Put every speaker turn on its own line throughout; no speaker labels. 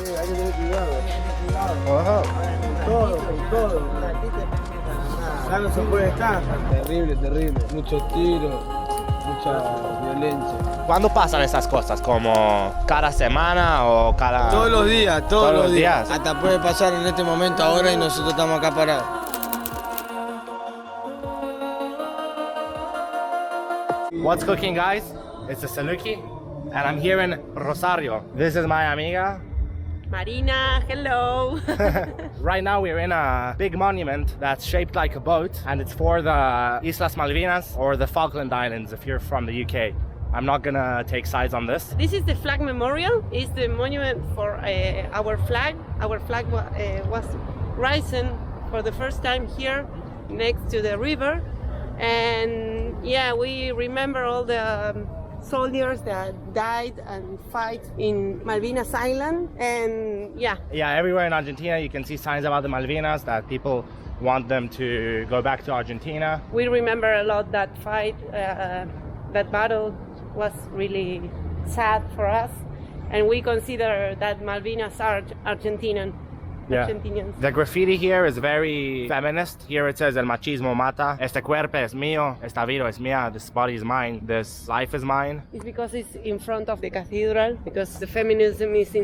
hay que tener cuidado.
Ajá.
Con todo. Acá no se puede estar. Terrible, terrible. Muchos tiros, mucha violencia.
¿Cuándo pasan esas cosas? ¿Como cada semana o cada...?
Todos los días, todos los días.
días.
Hasta puede pasar en este momento ahora y nosotros estamos acá parados.
What's cooking, guys? It's a Salukie, and I'm here in Rosario. This is my amiga.
Marina, hello.
Right now we're in a big monument that's shaped like a boat, and it's for the Islas Malvinas or the Falkland Islands if you're from the UK. I'm not gonna take sides on this.
This is the flag memorial. It's the monument for our flag. Our flag was risen for the first time here next to the river. And yeah, we remember all the soldiers that died and fight in Malvinas Island. And yeah.
Yeah, everywhere in Argentina you can see signs about the Malvinas that people want them to go back to Argentina.
We remember a lot that fight, that battle was really sad for us. And we consider that Malvinas are Argentinian.
Yeah.
Argentinians.
The graffiti here is very feminist. Here it says, el machismo mata. Este cuerpo es mío. Esta vida es mía. This body is mine. This life is mine.
It's because it's in front of the cathedral, because the feminism is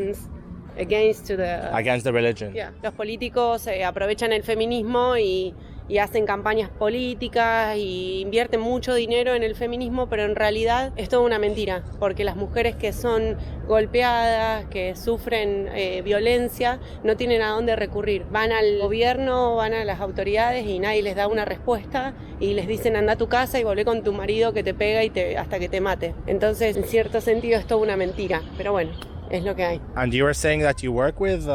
against
the religion.
Yeah. Los políticos aprovechan el feminismo y hacen campañas políticas y invierten mucho dinero en el feminismo, pero en realidad es toda una mentira, porque las mujeres que son golpeadas, que sufren violencia, no tienen a dónde recurrir. Van al gobierno, van a las autoridades y nadie les da una respuesta y les dicen anda a tu casa y volvé con tu marido que te pega hasta que te mate. Entonces, en cierto sentido es toda una mentira, pero bueno. Es lo que hay.
And you were saying that you work with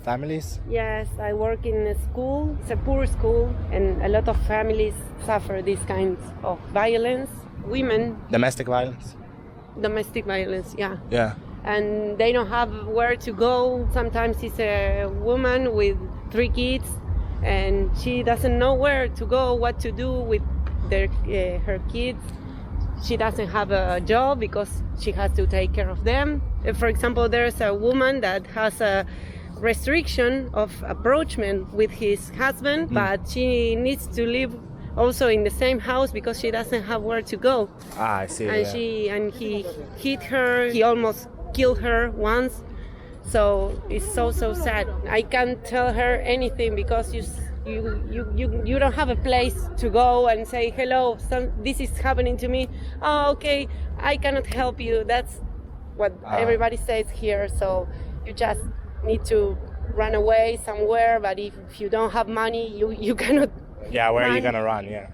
families?
Yes, I work in a school. It's a poor school, and a lot of families suffer these kinds of violence. Women.
Domestic violence?
Domestic violence, yeah.
Yeah.
And they don't have where to go. Sometimes it's a woman with 3 kids, and she doesn't know where to go, what to do with her kids. She doesn't have a job because she has to take care of them. For example, there's a woman that has a restriction of approachment with his husband, but she needs to live also in the same house because she doesn't have where to go.
Ah, I see.
And he hit her. He almost killed her once. So it's so sad. I can't tell her anything because you don't have a place to go and say hello, this is happening to me. Oh, okay, I cannot help you. That's what everybody says here. So you just need to run away somewhere, but if you don't have money, you cannot.
Yeah, where are you gonna run? Yeah.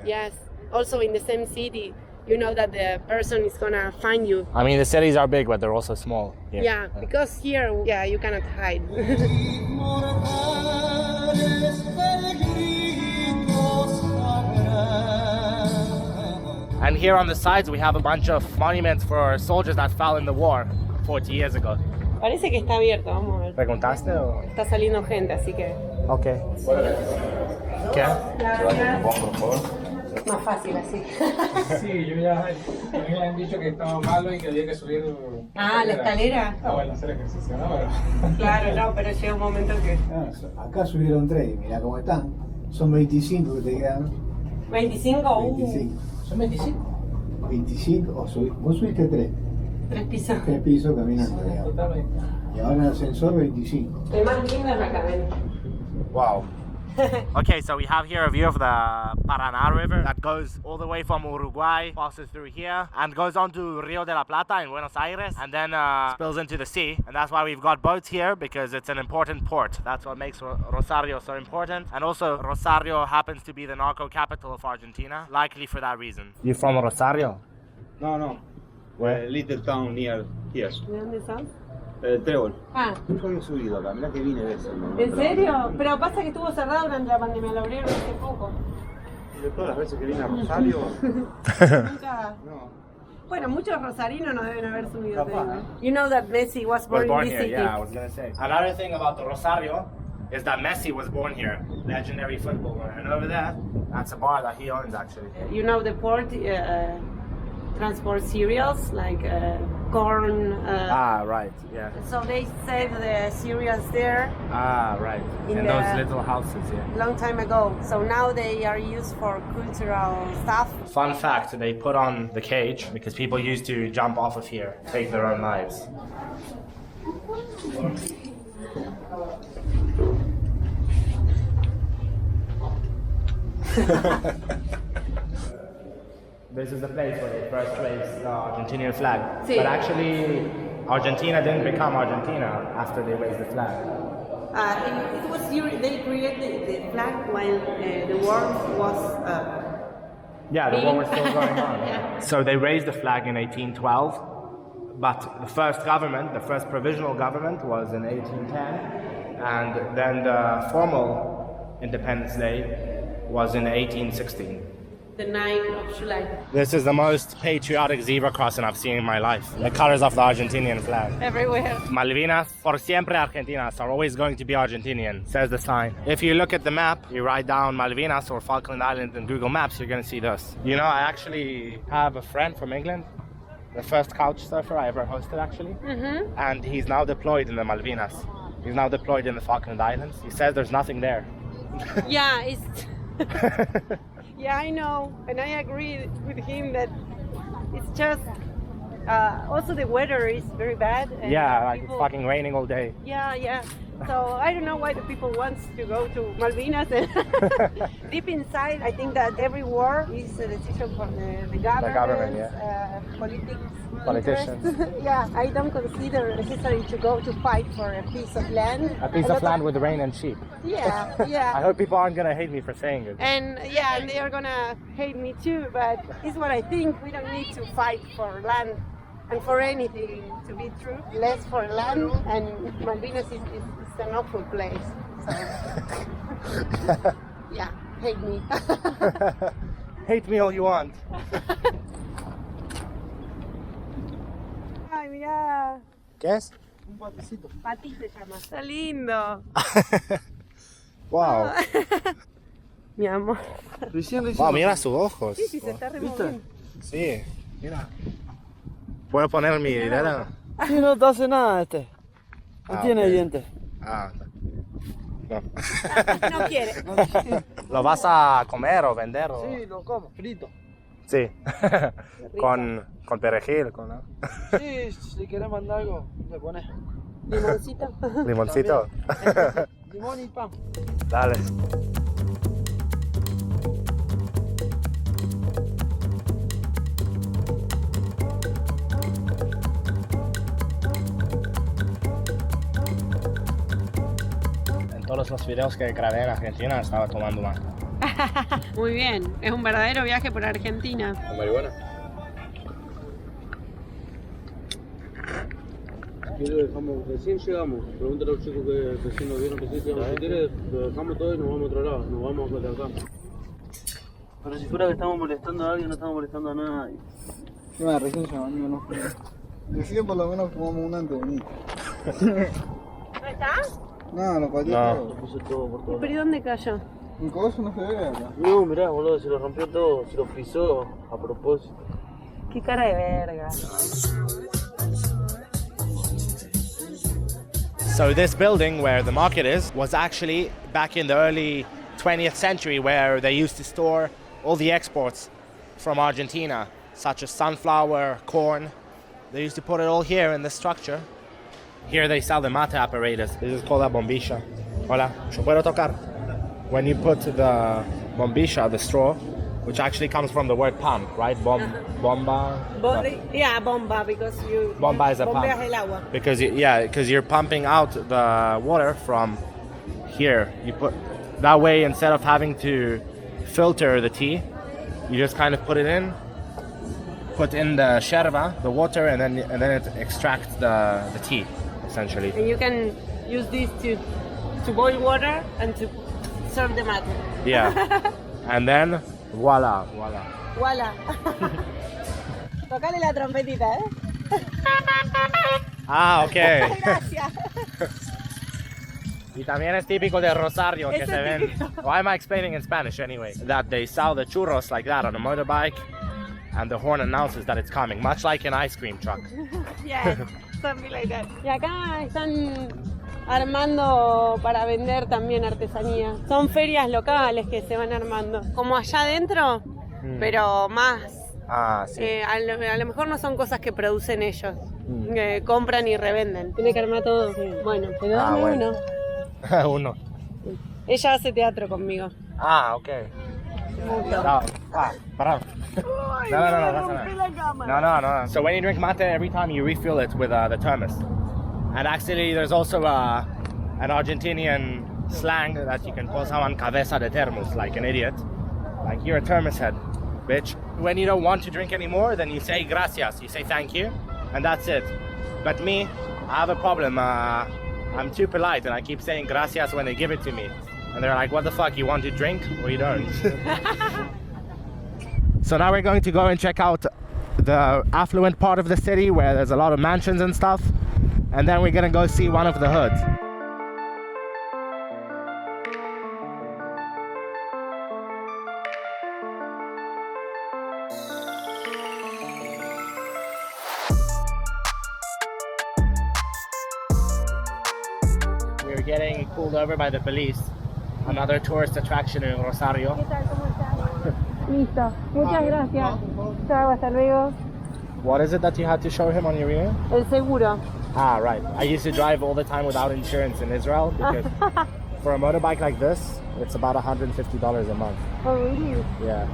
Yes, also in the same city, you know that the person is gonna find you.
I mean, the cities are big, but they're also small.
Yeah, because here, you cannot hide.
And here on the sides we have a bunch of monuments for soldiers that fell in the war 40 years ago.
Parece que está abierto, vamos a ver.
¿Preguntaste o...?
Está saliendo gente, así que...
Ok. ¿Qué?
Más fácil así.
Sí, me habían dicho que estaba malo y que había que subir...
Ah, la escalera.
Ah, bueno, hacer ejercicio, ¿no? Pero...
Claro, no, pero llega un momento que...
Acá subieron 3, mirá cómo están. Son 25 que te quedan.
¿25?
25.
¿Son 25?
25, vos subiste 3.
3 pisos.
3 pisos caminando, digamos.
Totalmente.
Y ahora en el ascensor 25.
El más lindo es la cadena.
Wow. Okay, so we have here a view of the Paraná River that goes all the way from Uruguay, passes through here, and goes on to Rio de la Plata in Buenos Aires, and then spills into the sea. And that's why we've got boats here, because it's an important port. That's what makes Rosario so important. And also, Rosario happens to be the narco capital of Argentina, likely for that reason. You from Rosario?
No.
Where?
A little town near here.
¿De dónde sos?
Trébol.
Ah,
Nunca había subido acá, mirá que vine de eso. ¿No?
¿en serio? Pero pasa que estuvo cerrado durante la pandemia, lo abrieron hace poco.
De todas las veces que vine a Rosario,
Nunca.
no.
Bueno, muchos rosarinos no deben haber subido.
Capaz,
te digo. You know that Messi was born in this
here,
city.
yeah, I was gonna say. Another thing about the Rosario is that Messi was born here, legendary footballer. And over there, that's a bar that he owns actually.
You know the port transport cereals like corn.
Right, yeah.
So they save the cereals there
Right.
In
In
the-
those little houses, yeah.
long time ago. So now they are used for cultural stuff.
Fun fact, they put on the cage because people used to jump off of here, take their own lives. This is the place where they first raised the Argentinian flag.
Sí.
But actually, Argentina didn't become Argentina after they raised the flag.
It was they created the flag when the war was.
Yeah, the war was still going on.
Yeah.
So they raised the flag in 1812, but the first government, the first provisional government, was in 1810, and then the formal Independence Day was in 1816.
The 9th of July.
This is the most patriotic zebra crossing I've seen in my life. The colors of the Argentinian flag.
Everywhere.
Malvinas, por siempre Argentinas, are always going to be Argentinian, says the sign. If you look at the map, you write down Malvinas or Falkland Islands in Google Maps, you're going to see this. You know, I actually have a friend from England, the first couch surfer I ever hosted actually, and he's now deployed in the Malvinas. He's now deployed in the Falkland Islands. He says there's nothing there.
Yeah, it's. Yeah, I know, and I agree with him that it's just. Also, the weather is very bad. And
Yeah, like it's
people-
fucking raining all day.
Yeah. So I don't know why the people want to go to Malvinas. And deep inside, I think that every war is a decision for the government.
government, yeah.
Politicians. Yeah, I don't consider necessary to go to fight for a piece of land.
A piece of land with rain and sheep.
Yeah.
I hope people aren't gonna hate me for saying it.
And yeah, and they are gonna hate me too, but it's what I think. We don't need to fight for land and for anything, to be true. Less for land, and Malvinas is an awful place. So, yeah, hate me.
Hate me all you want.
Ay, mira,
¿Qué es?
Pati se llama. Está lindo.
Wow.
Mi amor.
Wow, mira sus ojos.
Sí, se está removiendo.
Sí, mira. ¿Puedo poner mi dedo?
Sí, no te hace nada este. No
Ah,
tiene
ok.
dientes.
Ah, no.
No quiere.
¿Lo vas a comer o vender? O...
Sí, lo como, frito.
Sí. con perejil, con ¿no?
Sí, si querés mandar algo, le pones
Limoncito.
limoncito.
limón y pan.
Dale. En todos los videos que grabé en Argentina estaba tomando mate.
Muy bien, es un verdadero viaje por Argentina.
¿Con marihuana?
Recién llegamos, pregúntale a los chicos que recién nos vieron que sí, si quieres, lo dejamos todo y nos vamos a otro lado, nos vamos a acá. Pero si fuera que estamos molestando a alguien, no estamos molestando a nadie.
Mira, recién llamando, no. Recién por lo menos fumamos un antes de venir.
¿No está?
No, lo pateé
No.
todo.
Lo puse todo por todo.
¿Pero y dónde cayó?
Un coso no se ve acá.
No, mirá, boludo, se lo rompió todo, se lo frizó a propósito.
Qué cara de verga.
So this building where the market is was actually back in the early 20th century where they used to store all the exports from Argentina, such as sunflower, corn. They used to put it all here in this structure. Here they sell the mate apparatus. This is called a bombilla. Hola, ¿yo puedo tocar? When you put the bombilla, the straw, which actually comes from the word pump, right? Bomba.
Yeah, bomba, because you.
Bomba is a pump.
Bombeas el agua.
Because you're pumping out the water from here. You put that way, instead of having to filter the tea, you just kind of put it in, put in the yerba, the water, and then it extracts the tea, essentially.
And you can use this to boil water and to serve the mate.
Yeah. And then voila.
Voila. Tocale la trompetita, ¿eh?
Ah, okay.
Gracias.
Y también es típico de Rosario que
Eso
se
es
ven.
típico.
Why am I explaining in Spanish anyway? That they sell the churros like that on a motorbike, and the horn announces that it's coming, much like an ice cream truck.
Yes, something like that. Y acá están armando para vender también artesanía. Son ferias locales que se van armando. Como allá adentro, pero más.
Ah, sí.
A lo mejor no son cosas que producen ellos. Que compran y revenden. Tiene que armar todo. Bueno, pero dame
bueno.
uno.
Uno.
Ella hace teatro conmigo.
Ah, okay. No. Parado. No. So when you drink mate, every time you refill it with the thermos. And actually, there's also an Argentinian slang that you can call someone cabeza de termos, like an idiot. Like, you're a thermos head, bitch. When you don't want to drink anymore, then you say gracias, you say thank you, and that's it. But me, I have a problem. I'm too polite, and I keep saying gracias when they give it to me. And they're like, what the fuck, you want to drink or you don't? So now we're going to go and check out the affluent part of the city where there's a lot of mansions and stuff. And then we're gonna go see one of the hoods. We're getting pulled over by the police. Another tourist attraction in Rosario.
Listo. Muchas gracias. Chao, hasta luego.
What is it that you had to show him on your ear?
El seguro.
Ah, right. I used to drive all the time without insurance in Israel because for a motorbike like this, it's about $150 a month.
Oh, really?
Yeah.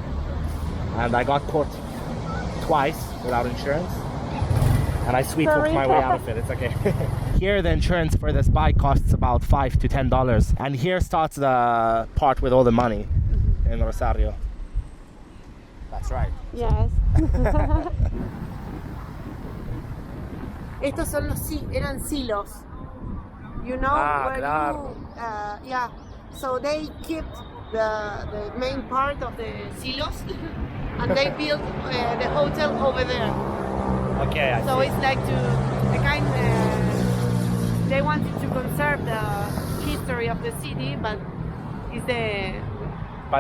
And I got caught twice without insurance. And I sweet talked my way out of it. It's okay. Here, the insurance for this bike costs about $5 to $10. And here starts the part with all the money in Rosario. That's right.
Yes. Estos son eran silos. You know where
claro.
yeah. So they kept the main part of the silos, and they built the hotel over there.
Okay.
So it's like they wanted to conserve the history of the city, but it's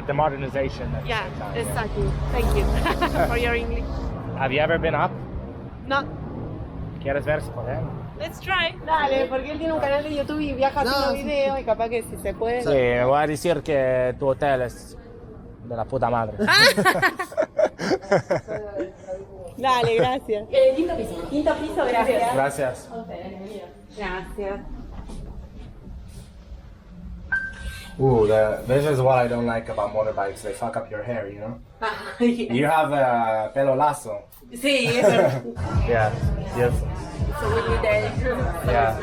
the
modernization.
yeah, exactly. Thank you for your English.
Have you ever been up?
No.
¿Quieres ver si podemos?
Let's try. Dale, porque él tiene un canal de YouTube y viaja haciendo videos y capaz que si se puede.
Sí, me voy a decir que tu hotel es de la puta madre.
Dale, gracias. Quinto piso. Quinto piso, gracias.
Gracias.
Gracias.
Ooh, this is what I don't like about motorbikes. They fuck up your hair, you know? You have pelo lazo.
Sí, es verdad.
Yeah, beautiful.
It's a windy day.
Yeah.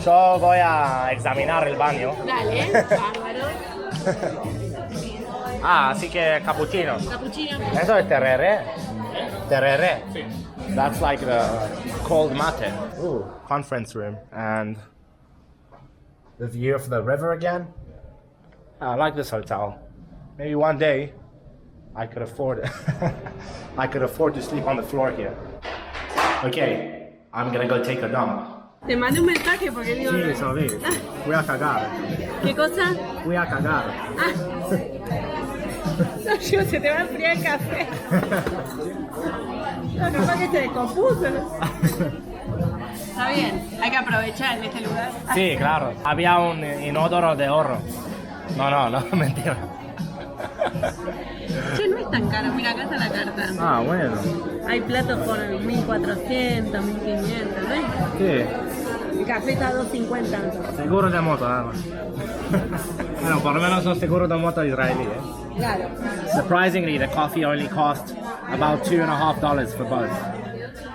Yo voy a examinar el baño.
Dale, bárbaro.
Así que cappuccino.
Cappuccino.
Eso es tereré. Tereré. That's like the cold mate. Ooh, conference room. And the view of the river again. I like this hotel. Maybe one day I could afford it. I could afford to sleep on the floor here. Okay, I'm gonna go take a dump.
Te mandé un mensaje porque digo.
Sí, sabes. Voy a cagar.
¿Qué cosa?
Voy a cagar.
Ah. No, yo, se te va a enfriar el café. No, capaz que se descompuso. Está bien, hay que aprovechar en este lugar.
Sí, claro. Había un inodoro de oro. No, mentira.
Che, no es tan caro, mira, acá está la carta.
Ah, bueno.
Hay platos por 1.400, 1.500, ¿no?
¿Qué?
El café está a 2.50.
Seguro de moto, nada más. Bueno, por lo menos son seguros de moto israelí,
Claro.
Surprisingly, the coffee only cost about $2.50 for both.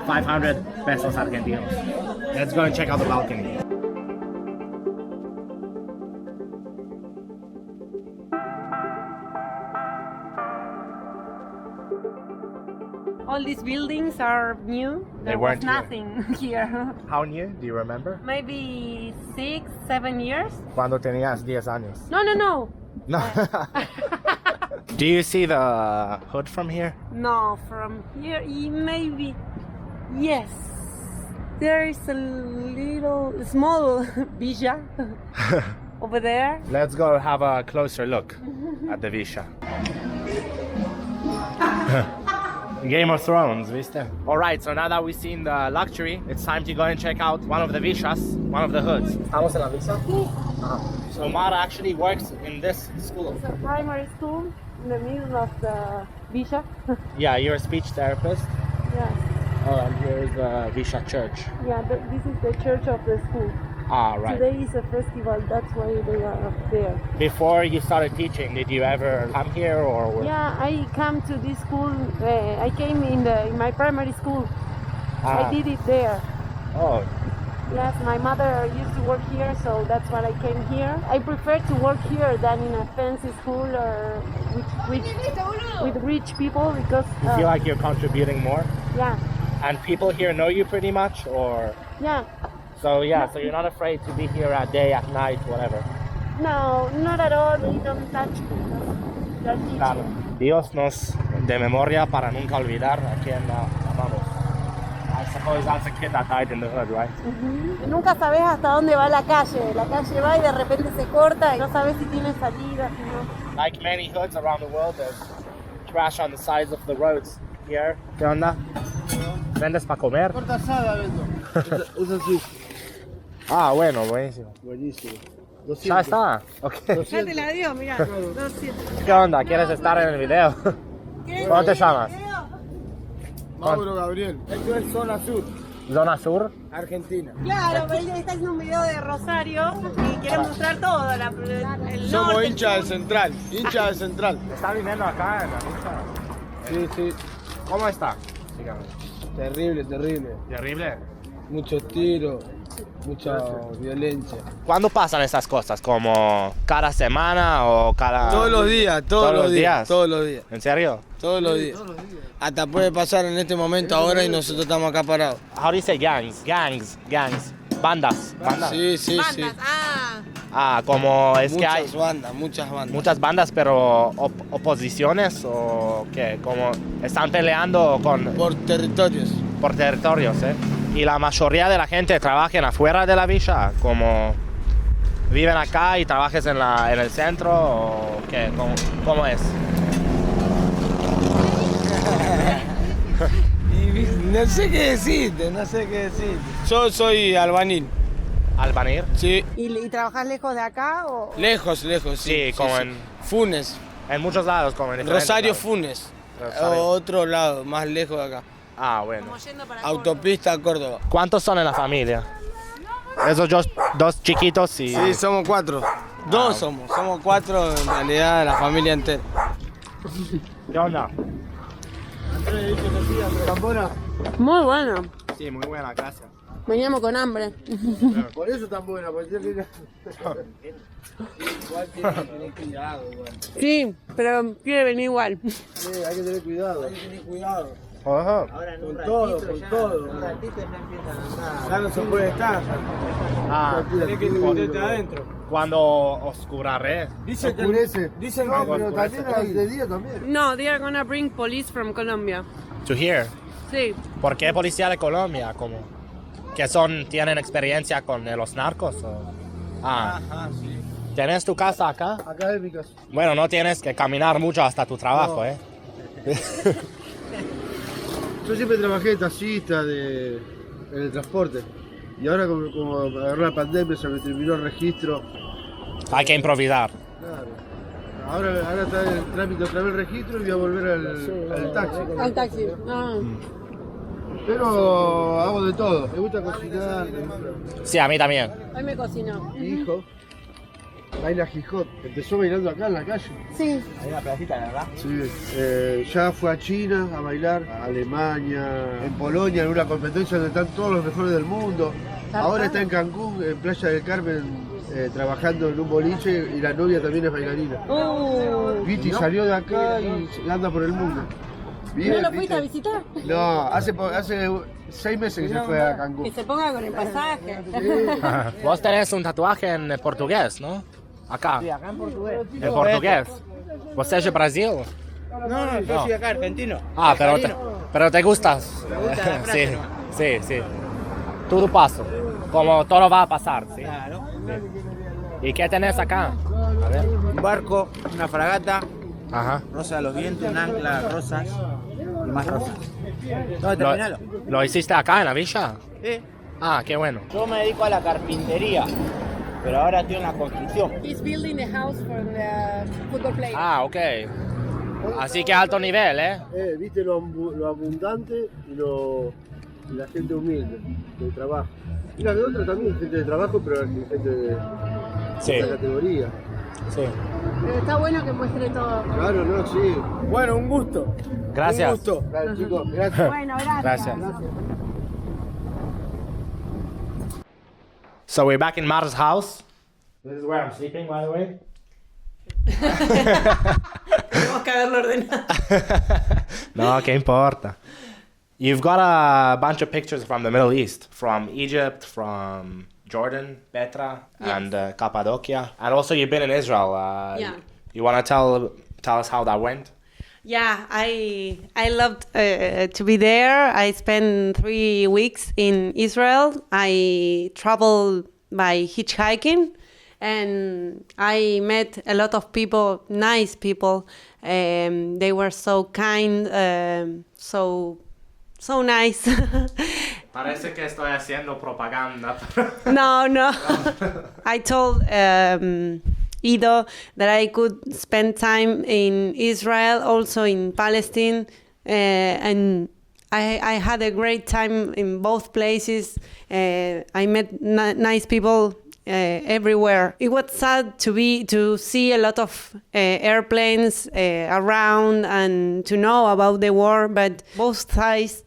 500 pesos argentinos. Let's go and check out the balcony.
All these buildings are new. There
weren't
was
here.
nothing here.
How new? Do you remember?
Maybe 6, 7 years.
Cuando tenías 10 años.
No.
No. Do you see the hood from here?
No, from here, maybe. Yes. There is a little small villa over there.
Let's go have a closer look at the Visha. Game of Thrones, ¿viste? Alright, so now that we've seen the luxury, it's time to go and check out one of the vishas, one of the hoods. ¿Estamos en la visa? So Mara actually works in this school.
It's a primary school in the middle of the villa.
Yeah, you're a speech therapist.
Yeah,
Oh, and here's the Visha church.
yeah. This is the church of the school.
Ah, right.
Today is a festival. That's why they are up there.
Before you started teaching, did you ever come here or?
Yeah, I come to this school. I came in my primary school.
Ah.
I did it there.
Oh,
Yes, my mother used to work here, so that's why I came here. I prefer to work here than in a fancy school or with rich people because
you feel like you're contributing more?
yeah,
And people here know you pretty much, or?
yeah.
So yeah, so you're not afraid to be here at day, at night, whatever.
No, not at all. They don't touch me. They're teaching.
Claro. Dios nos de memoria para nunca olvidar a quien amamos. I suppose that's a kid that died in the hood, right?
Nunca sabes hasta dónde va la calle. La calle va y de repente se corta y no sabes si tiene salida, si no.
Like many hoods around the world, there's trash on the sides of the roads. Here, ¿qué onda? ¿Vendes para comer?
Torta asada vendo. Usa así.
Ah, bueno, buenísimo.
Buenísimo.
Ya está. Okay.
Ya te la dio, mira. 200.
¿Qué onda? ¿Quieres estar en el video? ¿Cómo te llamas?
Mauro Gabriel. Esto es zona sur,
¿Zona Sur?
Argentina.
Claro, pero ella está haciendo un video de Rosario y quiere mostrar todo. El
Somos
norte.
hinchas del central. Hinchas del central.
¿Está viniendo acá en la lucha?
Sí, sí.
¿Cómo está? Dígame.
Terrible, terrible.
Terrible.
Muchos tiros, mucha violencia.
¿Cuándo pasan esas cosas? ¿Como cada semana o cada...?
Todos los días, todos los días. Todos los días.
¿En serio?
Todos los días. Hasta puede pasar en este momento ahora y nosotros estamos acá parados.
How do you say gangs? Gangs. Bandas.
Sí, sí, sí.
Bandas, ah.
Ah, como es que hay
muchas bandas.
muchas bandas, pero oposiciones o qué, como están peleando
Por territorios.
por territorios, ¿eh? Y la mayoría de la gente trabaja afuera de la villa, como viven acá y trabajes en el centro o qué, ¿cómo es?
No sé qué decirte, no sé qué decirte. Yo soy albanil.
¿Albanir?
Sí.
¿Y trabajas lejos de acá o...?
Lejos, lejos, sí.
Sí, como en
Funes.
muchos lados, como en diferentes
Rosario,
lados.
Funes.
Rosario.
Otro lado, más lejos de acá.
Ah, bueno.
Yendo para
Autopista Córdoba.
¿Cuántos son en la familia? Esos dos chiquitos y...
Sí, somos 4. Dos somos 4 en realidad, la familia entera.
¿Qué onda?
¿Tambora?
Muy bueno.
Sí, muy buena, gracias.
Veníamos con hambre.
Por eso tan buena, porque tiene igual tiene que tener cuidado, igual.
Sí, pero quiere venir igual.
Sí, hay que tener cuidado. Hay que tener cuidado.
Ajá.
Con todo, con todo. Un ratito ya empiezan a andar. Ya no se puede estar.
Ah,
Tenés que meterte adentro.
cuando oscurare.
Dicen que dicen
No,
que pero
oscurece.
también de día también.
No, they are gonna bring police from Colombia.
To here.
Sí.
¿Por qué policía de Colombia? Como que tienen experiencia con los narcos o... Ah,
Ajá, sí.
¿tienes tu casa acá?
Acá es mi casa.
Bueno, no tienes que caminar mucho hasta tu trabajo,
No. Yo siempre trabajé de taxista en el transporte. Y ahora como agarró la pandemia, se me terminó el registro.
Hay que improvisar.
Claro. Ahora está en el trámite otra vez el registro y voy a volver al taxi.
Al taxi. Ah.
Pero hago de todo. Me gusta cocinar.
Sí, a mí también.
Hoy me cocinó.
Mi hijo baila hip hop. Empezó bailando acá en la calle.
Sí.
Hay una pedacita, ¿verdad?
Sí. Ya fue a China a bailar, a Alemania, en Polonia, en una competencia donde están todos los mejores del mundo. Ahora está en Cancún, en Playa del Carmen, trabajando en un boliche y la novia también es bailarina. Viti salió de acá y anda por el mundo. Bien,
¿No lo fuiste
¿viste?
a visitar?
No, hace 6 meses que se fue a Cancún.
Que se ponga con el pasaje.
Vos tenés un tatuaje en portugués, ¿no? Acá.
Sí, acá en portugués.
En portugués. ¿Vos sos de Brasil?
No, yo soy acá argentino.
Ah, pero te gustas.
Me gusta la frase,
sí, sí. Todo pasa. Como todo va a pasar, ¿sí?
Claro.
¿Y qué tenés acá? A ver.
Un barco, una fragata,
Ajá.
rosa de los vientos, un ancla, rosas y más rosa. No, terminalo.
¿Lo hiciste acá en la villa?
Sí.
Ah, qué bueno.
Yo me dedico a la carpintería, pero ahora estoy en la construcción.
He's building the house for the football players.
Ah, ok. Así que alto nivel, ¿eh?
Viste lo abundante y la gente humilde, de trabajo. Y las de otras también, gente de trabajo, pero gente de esa categoría.
Sí.
Pero está bueno que muestre todo.
Claro, no, sí.
Bueno, un gusto.
Gracias.
Un gusto.
Claro, chicos, gracias.
Bueno, gracias.
Gracias. So we're back in Mar's house. This is where I'm sleeping, by the way.
Tenemos que haberlo ordenado.
No, ¿qué importa? You've got a bunch of pictures from the Middle East, from Egypt, from Jordan, Petra, and Cappadocia. And also you've been in Israel.
Yeah.
You want to tell us how that went?
Yeah, I loved to be there. I spent 3 weeks in Israel. I traveled by hitchhiking, and I met a lot of people, nice people. They were so kind, so nice.
Parece que estoy haciendo propaganda.
No. I told Ido that I could spend time in Israel, also in Palestine, and I had a great time in both places. I met nice people everywhere. It was sad to see a lot of airplanes around and to know about the war, but both sides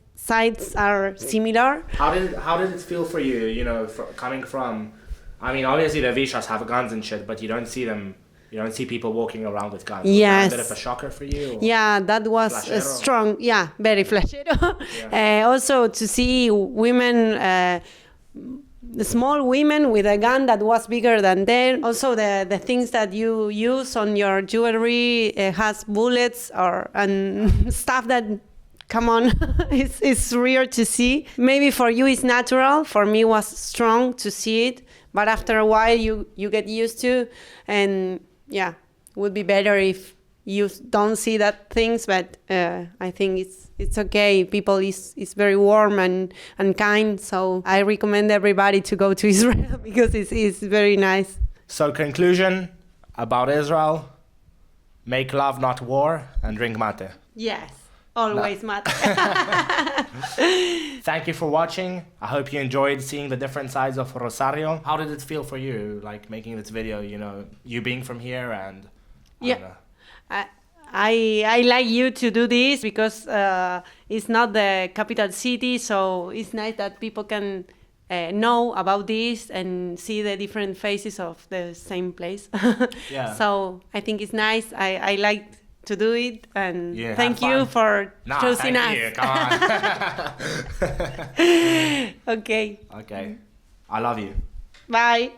are similar.
How did it feel for you? You know, coming from. I mean, obviously the Vishas have guns and shit, but you don't see them. You don't see people walking around with guns.
Yes.
Was that a bit of a shocker for you? Or?
Yeah, that was
Flashero?
strong. Yeah, very flashero.
Yeah.
Also to see women, small women with a gun that was bigger than them. Also the things that you use on your jewelry has bullets and stuff that. Come on, it's rare to see. Maybe for you it's natural. For me it was strong to see it. But after a while you get used to, and yeah, it would be better if you don't see that things. But I think it's okay. People is very warm and kind. So I recommend everybody to go to Israel because it's very nice.
So conclusion about Israel: make love, not war, and drink mate.
Yes. Always matter.
Thank you for watching. I hope you enjoyed seeing the different sides of Rosario. How did it feel for you, like making this video, you know, you being from here and...
I like you to do this because it's not the capital city, so it's nice that people can know about this and see the different faces of the same place.
Yeah.
So I think it's nice. I like to do it, and thank you for
No,
choosing
thank
us.
you. Come on.
Okay.
Okay. I love you.
Bye.